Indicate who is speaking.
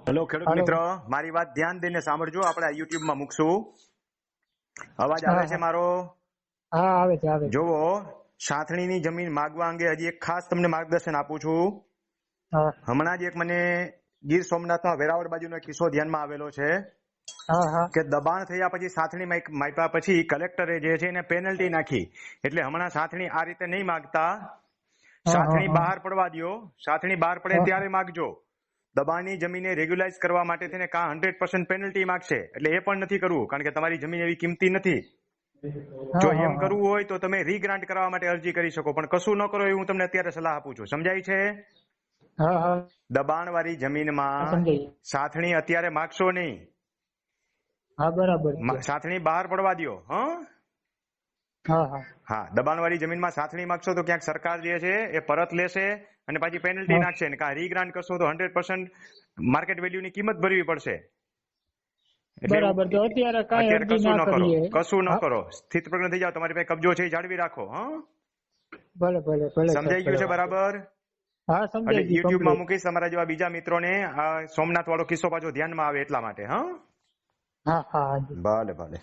Speaker 1: Hello ખેડૂત
Speaker 2: હાલો.
Speaker 1: મિત્ર, મારી વાત ધ્યાન દઈને સાંભળજો. આપણે આ યુટ્યુબ માં મૂકશું. અવાજ આવે
Speaker 2: હા
Speaker 1: છે
Speaker 2: હા
Speaker 1: મારો?
Speaker 2: હા આવે છે આવે છે.
Speaker 1: જોવો, સાથણીની જમીન માગવા અંગે હજી એક ખાસ તમને માર્ગદર્શન આપું છું.
Speaker 2: હા
Speaker 1: હમણાં જ એક મને ગીર સોમનાથમાં વેરાવળ બાજુનો એક કિસ્સો ધ્યાનમાં આવેલો છે
Speaker 2: હા હા
Speaker 1: કે દબાણ થયા પછી સાથણી માપ્યા પછી કલેક્ટરે જે છે એને પેનલ્ટી નાખી. એટલે હમણાં સાથણી આ રીતે નહીં માગતા.
Speaker 2: હા હા
Speaker 1: સાથણી
Speaker 2: હા
Speaker 1: બહાર પડવા દ્યો. સાથણી બહાર પડે
Speaker 2: હા
Speaker 1: ત્યારે માગજો. દબાણની જમીને રેગ્યુલાઇઝ કરવા માટે થઈને કાં 100% પેનલ્ટી માગશે. એટલે એ પણ નથી કરવું, કારણ કે તમારી જમીન એવી કિંમતી નથી. જો
Speaker 2: હા
Speaker 1: એમ કરવું હોય તો તમે રીગ્રાન્ટ કરવા માટે અરજી કરી શકો, પણ કશું ન કરો એવું હું તમને અત્યારે સલાહ આપું છું. સમજાય છે?
Speaker 2: હા હા
Speaker 1: દબાણવાળી જમીનમાં
Speaker 2: સમજાય.
Speaker 1: સાથણી અત્યારે માગશો નહીં.
Speaker 2: હા બરાબર છે.
Speaker 1: સાથણી બહાર પડવા દ્યો.
Speaker 2: હા હા
Speaker 1: હા, દબાણવાળી જમીનમાં સાથણી માગશો તો ક્યાંક સરકાર જે છે એ પરત લેશે અને પાછી પેનલ્ટી
Speaker 2: હા
Speaker 1: નાખશે. અને કાં રીગ્રાન્ટ કરશો તો 100% માર્કેટ વેલ્યુની કિંમત ભરવી પડશે. એટલે એવું
Speaker 2: બરાબર, તો અત્યારે કાંઈ
Speaker 1: અત્યારે
Speaker 2: અરજી
Speaker 1: કશું
Speaker 2: ના
Speaker 1: ન કરો,
Speaker 2: કરીએ.
Speaker 1: કશું ન
Speaker 2: હા
Speaker 1: કરો. સ્થિતપ્રજ્ઞ થઈ જાઓ. તમારી પાસે કબજો છે એ જાળવી રાખો.
Speaker 2: ભલે ભલે ભલે સાહેબ,
Speaker 1: સમજાઈ ગયું
Speaker 2: ભલે
Speaker 1: છે
Speaker 2: વાંધો નહીં.
Speaker 1: બરાબર?
Speaker 2: હા
Speaker 1: એટલે
Speaker 2: સમજાઈ ગયું
Speaker 1: યુટ્યુબમાં
Speaker 2: કમ્પ્લીટ.
Speaker 1: મૂકીશ, તમારા જેવા બીજા મિત્રોને આ સોમનાથ વાળો કિસ્સો પાછો ધ્યાનમાં આવે એટલા માટે.
Speaker 2: હા હા હાજી.
Speaker 1: ભલે ભલે.